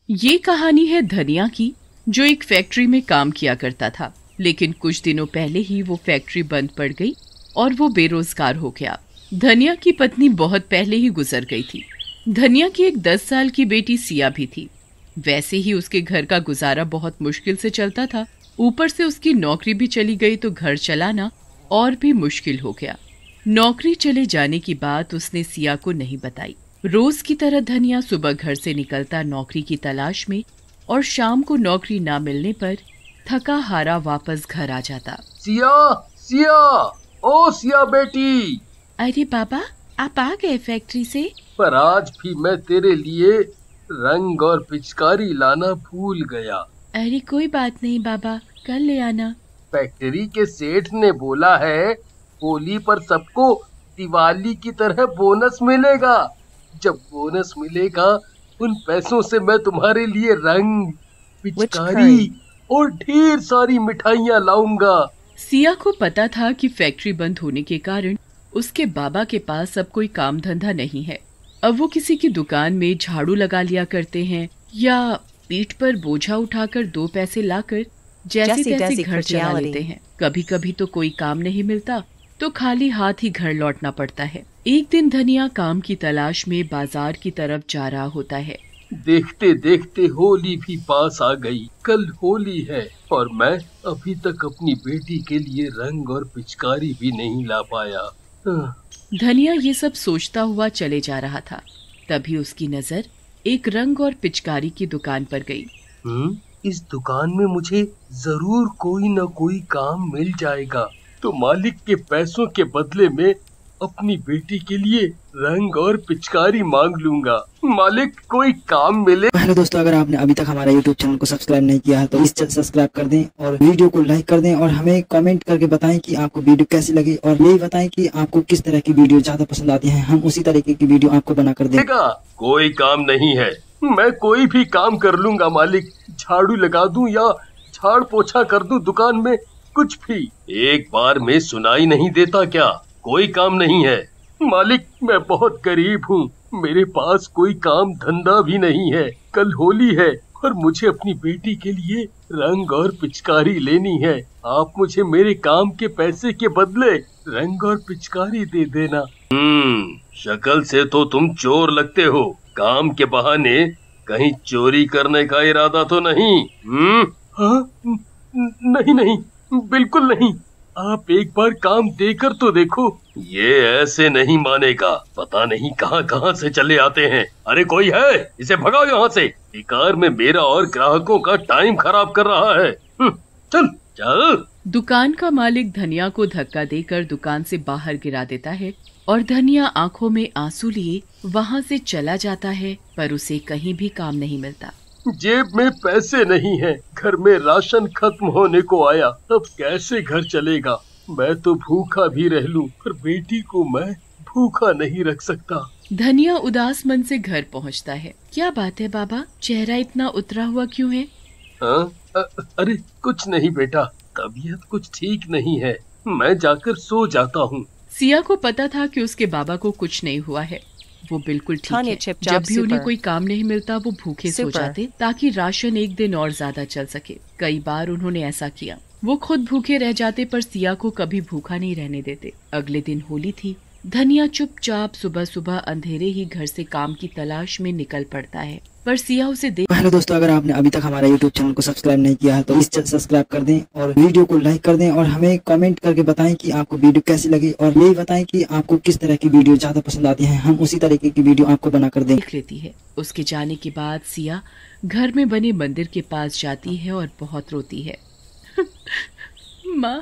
ये कहानी है धनिया की, जो एक फैक्ट्री में काम किया करता था, लेकिन कुछ दिनों पहले ही वो फैक्ट्री बंद पड़ गई और वो बेरोजगार हो गया। धनिया की पत्नी बहुत पहले ही गुजर गई थी। धनिया की एक 10 साल की बेटी सिया भी थी। वैसे ही उसके घर का गुजारा बहुत मुश्किल से चलता था। ऊपर से उसकी नौकरी भी चली गई तो घर चलाना और भी मुश्किल हो गया। नौकरी चले जाने की बात उसने सिया को नहीं बताई। रोज की तरह धनिया सुबह घर से निकलता नौकरी की तलाश में और शाम को नौकरी ना मिलने पर थका हारा वापस घर आ जाता। सिया, सिया, ओ सिया बेटी। अरे बाबा, आप आ गए फैक्ट्री से? पर आज भी मैं तेरे लिए रंग और पिचकारी लाना भूल गया। अरे कोई बात नहीं बाबा, कल ले आना। फैक्ट्री के सेठ ने बोला है होली पर सबको दिवाली की तरह बोनस मिलेगा। जब बोनस मिलेगा उन पैसों से मैं तुम्हारे लिए रंग, पिचकारी और ढेर सारी मिठाइयाँ लाऊंगा। सिया को पता था कि फैक्ट्री बंद होने के कारण उसके बाबा के पास अब कोई काम धंधा नहीं है। अब वो किसी की दुकान में झाड़ू लगा लिया करते हैं या पीठ पर बोझा उठाकर 2 पैसे लाकर जैसे तैसे घर चला लेते हैं। कभी कभी तो कोई काम नहीं मिलता तो खाली हाथ ही घर लौटना पड़ता है। एक दिन धनिया काम की तलाश में बाजार की तरफ जा रहा होता है। देखते देखते होली भी पास आ गई। कल होली है और मैं अभी तक अपनी बेटी के लिए रंग और पिचकारी भी नहीं ला पाया। धनिया ये सब सोचता हुआ चले जा रहा था। तभी उसकी नजर एक रंग और पिचकारी की दुकान पर गई। इस दुकान में मुझे जरूर कोई न कोई काम मिल जाएगा, तो मालिक के पैसों के बदले में अपनी बेटी के लिए रंग और पिचकारी मांग लूंगा। मालिक, कोई काम मिले। हेलो दोस्तों, अगर आपने अभी तक हमारा YouTube चैनल को सब्सक्राइब नहीं किया है तो इस चैनल सब्सक्राइब कर दें और वीडियो को लाइक कर दें और हमें कमेंट करके बताएं कि आपको वीडियो कैसी लगी और यही बताएं कि आपको किस तरह की वीडियो ज्यादा पसंद आती है। हम उसी तरीके की वीडियो आपको बना कर देंगे। कोई काम नहीं है, मैं कोई भी काम कर लूंगा मालिक। झाड़ू लगा दूं या झाड़ पोछा कर दूं दुकान में, कुछ भी। एक बार में सुनाई नहीं देता क्या? कोई काम नहीं है मालिक। मैं बहुत गरीब हूँ, मेरे पास कोई काम धंधा भी नहीं है। कल होली है और मुझे अपनी बेटी के लिए रंग और पिचकारी लेनी है। आप मुझे मेरे काम के पैसे के बदले रंग और पिचकारी दे देना। शक्ल से तो तुम चोर लगते हो। काम के बहाने कहीं चोरी करने का इरादा तो नहीं? हाँ, नहीं नहीं, बिल्कुल नहीं। आप एक बार काम देकर तो देखो। ये ऐसे नहीं मानेगा, पता नहीं कहाँ कहाँ से चले आते हैं। अरे कोई है, इसे भगाओ यहाँ से। बेकार में मेरा और ग्राहकों का टाइम खराब कर रहा है। चल चल। दुकान का मालिक धनिया को धक्का देकर दुकान से बाहर गिरा देता है और धनिया आंखों में आंसू लिए वहाँ से चला जाता है, पर उसे कहीं भी काम नहीं मिलता। जेब में पैसे नहीं है, घर में राशन खत्म होने को आया, अब कैसे घर चलेगा? मैं तो भूखा भी रह लूं, पर बेटी को मैं भूखा नहीं रख सकता। धनिया उदास मन से घर पहुंचता है। क्या बात है बाबा, चेहरा इतना उतरा हुआ क्यों है? अरे कुछ नहीं बेटा, तबीयत कुछ ठीक नहीं है, मैं जाकर सो जाता हूँ। सिया को पता था कि उसके बाबा को कुछ नहीं हुआ है, वो बिल्कुल ठीक है। जब भी उन्हें कोई काम नहीं मिलता वो भूखे सो जाते ताकि राशन एक दिन और ज्यादा चल सके। कई बार उन्होंने ऐसा किया। वो खुद भूखे रह जाते पर सिया को कभी भूखा नहीं रहने देते। अगले दिन होली थी। धनिया चुपचाप सुबह सुबह अंधेरे ही घर से काम की तलाश में निकल पड़ता है, पर सिया उसे देख। हेलो दोस्तों, अगर आपने अभी तक हमारा YouTube चैनल को सब्सक्राइब नहीं किया है तो इस चैनल सब्सक्राइब कर दें और वीडियो को लाइक कर दें और हमें कमेंट करके बताएं कि आपको वीडियो कैसी लगी और यही बताएं कि आपको किस तरह की वीडियो ज्यादा पसंद आती है। हम उसी तरीके की वीडियो आपको बना कर देख लेती है। उसके जाने के बाद सिया घर में बने मंदिर के पास जाती है और बहुत रोती है। माँ,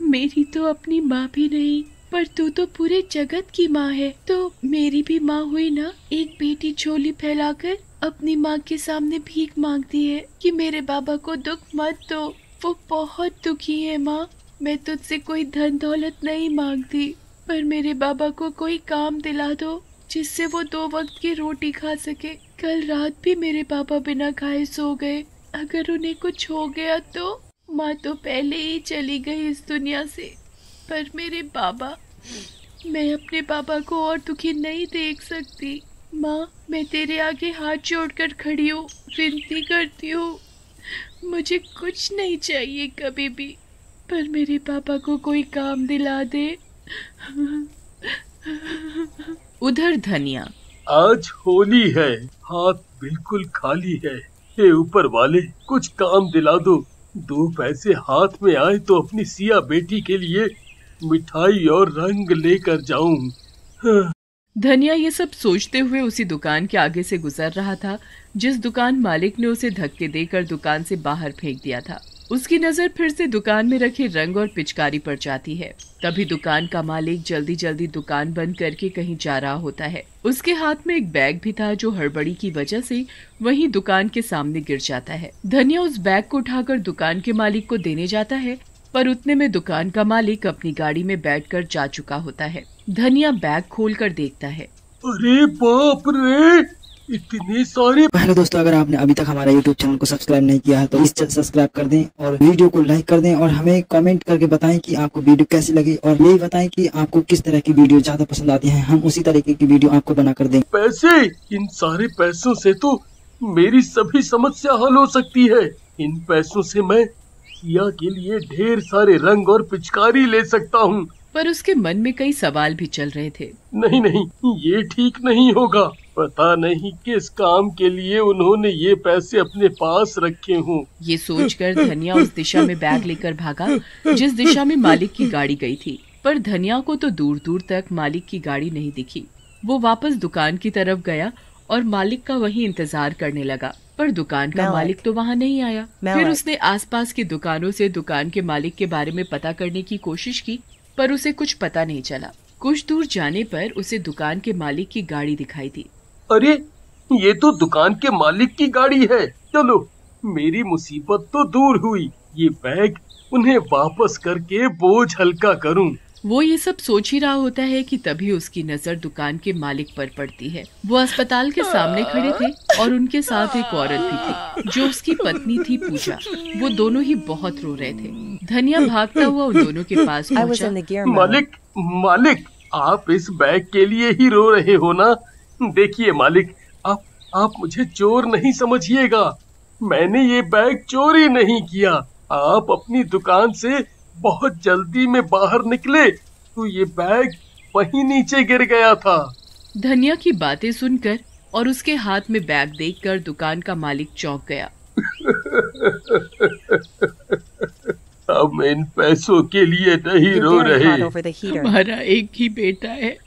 मेरी तो अपनी माँ भी नहीं, पर तू तो पूरे जगत की माँ है, तो मेरी भी माँ हुई ना। एक बेटी झोली फैलाकर अपनी माँ के सामने भीख मांगती है कि मेरे बाबा को दुख मत दो, वो बहुत दुखी है। माँ, मैं तुझसे कोई धन दौलत नहीं मांगती, पर मेरे बाबा को कोई काम दिला दो जिससे वो 2 वक्त की रोटी खा सके। कल रात भी मेरे पापा बिना खाए सो गए। अगर उन्हें कुछ हो गया तो? माँ तो पहले ही चली गई इस दुनिया से, पर मेरे बाबा, मैं अपने पापा को और दुखी नहीं देख सकती। माँ, मैं तेरे आगे हाथ जोड़कर खड़ी हूँ, विनती करती हूँ, मुझे कुछ नहीं चाहिए कभी भी, पर मेरे पापा को कोई काम दिला दे। उधर धनिया। आज होली है, हाथ बिल्कुल खाली है। हे ऊपर वाले, कुछ काम दिला दो। 2 पैसे हाथ में आए तो अपनी सिया बेटी के लिए मिठाई और रंग लेकर जाऊं। धनिया ये सब सोचते हुए उसी दुकान के आगे से गुजर रहा था जिस दुकान मालिक ने उसे धक्के देकर दुकान से बाहर फेंक दिया था। उसकी नजर फिर से दुकान में रखे रंग और पिचकारी पर जाती है। तभी दुकान का मालिक जल्दी जल्दी दुकान बंद करके कहीं जा रहा होता है। उसके हाथ में एक बैग भी था जो हड़बड़ी की वजह से वहीं दुकान के सामने गिर जाता है। धनिया उस बैग को उठाकर दुकान के मालिक को देने जाता है, पर उतने में दुकान का मालिक अपनी गाड़ी में बैठकर जा चुका होता है। धनिया बैग खोलकर देखता है। अरे बाप रे, इतने सारे। हेलो दोस्तों, अगर आपने अभी तक हमारा यूट्यूब चैनल को सब्सक्राइब नहीं किया है तो इस चैनल सब्सक्राइब कर दें और वीडियो को लाइक कर दें और हमें कमेंट करके बताएं कि आपको वीडियो कैसी लगी और यही बताएं कि आपको किस तरह की वीडियो ज्यादा पसंद आती है। हम उसी तरीके की वीडियो आपको बना कर देंगे। पैसे, इन सारे पैसों से तो मेरी सभी समस्या हल हो सकती है। इन पैसों से मैं सिया के लिए ढेर सारे रंग और पिचकारी ले सकता हूँ। पर उसके मन में कई सवाल भी चल रहे थे। नहीं नहीं, ये ठीक नहीं होगा। पता नहीं किस काम के लिए उन्होंने ये पैसे अपने पास रखे हों। ये सोचकर धनिया उस दिशा में बैग लेकर भागा जिस दिशा में मालिक की गाड़ी गई थी। पर धनिया को तो दूर दूर तक मालिक की गाड़ी नहीं दिखी। वो वापस दुकान की तरफ गया और मालिक का वहीं इंतजार करने लगा, पर दुकान का मालिक तो वहाँ नहीं आया। फिर उसने आसपास की दुकानों से दुकान के मालिक के बारे में पता करने की कोशिश की, पर उसे कुछ पता नहीं चला। कुछ दूर जाने पर उसे दुकान के मालिक की गाड़ी दिखाई दी। अरे, ये तो दुकान के मालिक की गाड़ी है। चलो, मेरी मुसीबत तो दूर हुई। ये बैग उन्हें वापस करके बोझ हल्का करूं। वो ये सब सोच ही रहा होता है कि तभी उसकी नजर दुकान के मालिक पर पड़ती है। वो अस्पताल के सामने खड़े थे और उनके साथ एक औरत भी थी जो उसकी पत्नी थी पूजा। वो दोनों ही बहुत रो रहे थे। धनिया भागता हुआ उन दोनों के पास पहुंचा। मालिक, मालिक, आप इस बैग के लिए ही रो रहे हो ना? देखिए मालिक, आप मुझे चोर नहीं समझिएगा। मैंने ये बैग चोरी नहीं किया। आप अपनी दुकान से बहुत जल्दी में बाहर निकले तो ये बैग वहीं नीचे गिर गया था। धनिया की बातें सुनकर और उसके हाथ में बैग देखकर दुकान का मालिक चौंक गया। हम इन पैसों के लिए नहीं रो रहे। हमारा एक ही बेटा है,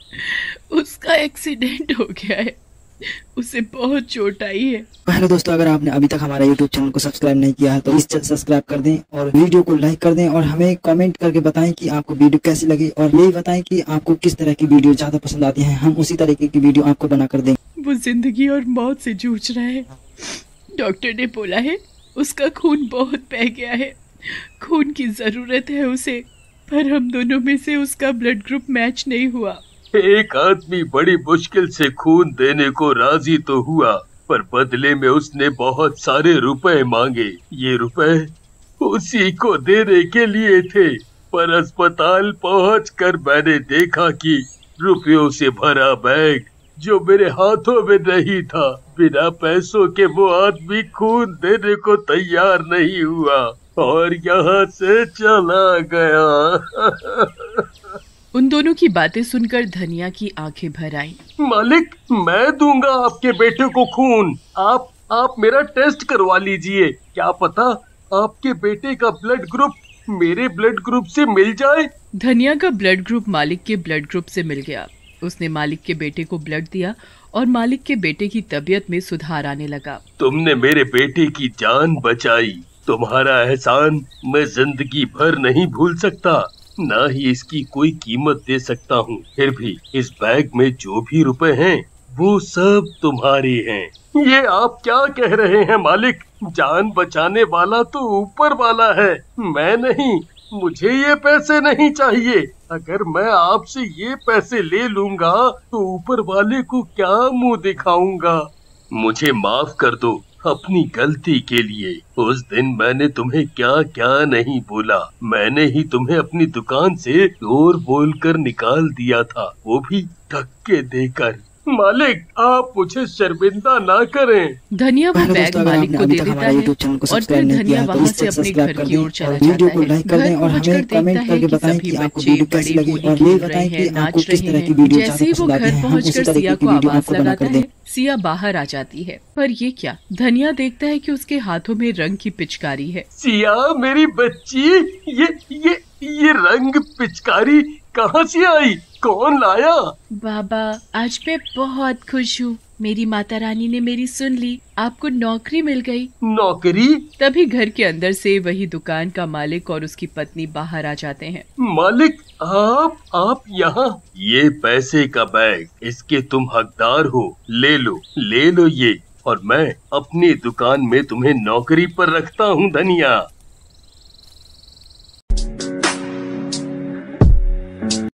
उसका एक्सीडेंट हो गया है, उसे बहुत चोट आई है। हेलो दोस्तों, अगर आपने अभी तक हमारा यूट्यूब चैनल को सब्सक्राइब नहीं किया है तो इस चैनल सब्सक्राइब कर दें और वीडियो को लाइक कर दें और हमें कमेंट करके बताएं कि आपको वीडियो कैसी लगी और यही बताएं कि आपको किस तरह की वीडियो ज्यादा पसंद आती है। हम उसी तरीके की वीडियो आपको बना कर देंगे। वो जिंदगी और मौत से जूझ रहा है। डॉक्टर ने बोला है उसका खून बहुत बह गया है, खून की जरूरत है उसे, पर हम दोनों में से उसका ब्लड ग्रुप मैच नहीं हुआ। एक आदमी बड़ी मुश्किल से खून देने को राजी तो हुआ, पर बदले में उसने बहुत सारे रुपए मांगे। ये रुपए उसी को देने के लिए थे, पर अस्पताल पहुंचकर मैंने देखा कि रुपयों से भरा बैग जो मेरे हाथों में नहीं था, बिना पैसों के वो आदमी खून देने को तैयार नहीं हुआ और यहाँ से चला गया। उन दोनों की बातें सुनकर धनिया की आंखें भर आईं। मालिक, मैं दूंगा आपके बेटे को खून। आप मेरा टेस्ट करवा लीजिए। क्या पता आपके बेटे का ब्लड ग्रुप मेरे ब्लड ग्रुप से मिल जाए। धनिया का ब्लड ग्रुप मालिक के ब्लड ग्रुप से मिल गया। उसने मालिक के बेटे को ब्लड दिया और मालिक के बेटे की तबीयत में सुधार आने लगा। तुमने मेरे बेटे की जान बचाई। तुम्हारा एहसान मैं जिंदगी भर नहीं भूल सकता, ना ही इसकी कोई कीमत दे सकता हूँ। फिर भी इस बैग में जो भी रुपए हैं वो सब तुम्हारे हैं। ये आप क्या कह रहे हैं मालिक? जान बचाने वाला तो ऊपर वाला है, मैं नहीं। मुझे ये पैसे नहीं चाहिए। अगर मैं आपसे ये पैसे ले लूंगा तो ऊपर वाले को क्या मुंह दिखाऊंगा? मुझे माफ कर दो अपनी गलती के लिए। उस दिन मैंने तुम्हें क्या क्या नहीं बोला। मैंने ही तुम्हें अपनी दुकान से चोर बोलकर निकाल दिया था, वो भी धक्के देकर। मालिक आप मुझे शर्मिंदा ना करें। धनिया वो हेलो बैग दोस्तों, अगर मालिक आपने को अभी दे तक देता हमारा है यूट्यूब चैनल को और फिर सब्सक्राइब नहीं धनिया किया है तो वहाँ इस से चैनल अपने सब्सक्राइब घर कर की दें ओर चला और जाता वीडियो को है। लाइक कर घर दें और पहुंचकर हमें देखता कमेंट है करके कि बताएं सभी कि आपको बच्चे वीडियो कैसी बड़े लगी होली और खेल ये रहे बताएं कि हैं, आपको नाच किस रहे तरह की हैं। वीडियो जैसे ज्यादा ही वो पसंद आती घर है, हम उसी पहुंचकर तरीके सिया की को वीडियो आवाज आपको बना लगाता कर दें। है। सिया बाहर आ जाती है, पर ये क्या? धनिया देखता है कि उसके हाथों में रंग की पिचकारी है। सिया मेरी बच्ची, ये रंग पिचकारी कहाँ से आई? कौन लाया? बाबा, आज मैं बहुत खुश हूँ। मेरी माता रानी ने मेरी सुन ली, आपको नौकरी मिल गई। नौकरी? तभी घर के अंदर से वही दुकान का मालिक और उसकी पत्नी बाहर आ जाते हैं। मालिक आप यहाँ? ये पैसे का बैग, इसके तुम हकदार हो। ले लो ये, और मैं अपनी दुकान में तुम्हें नौकरी पर रखता हूँ धनिया।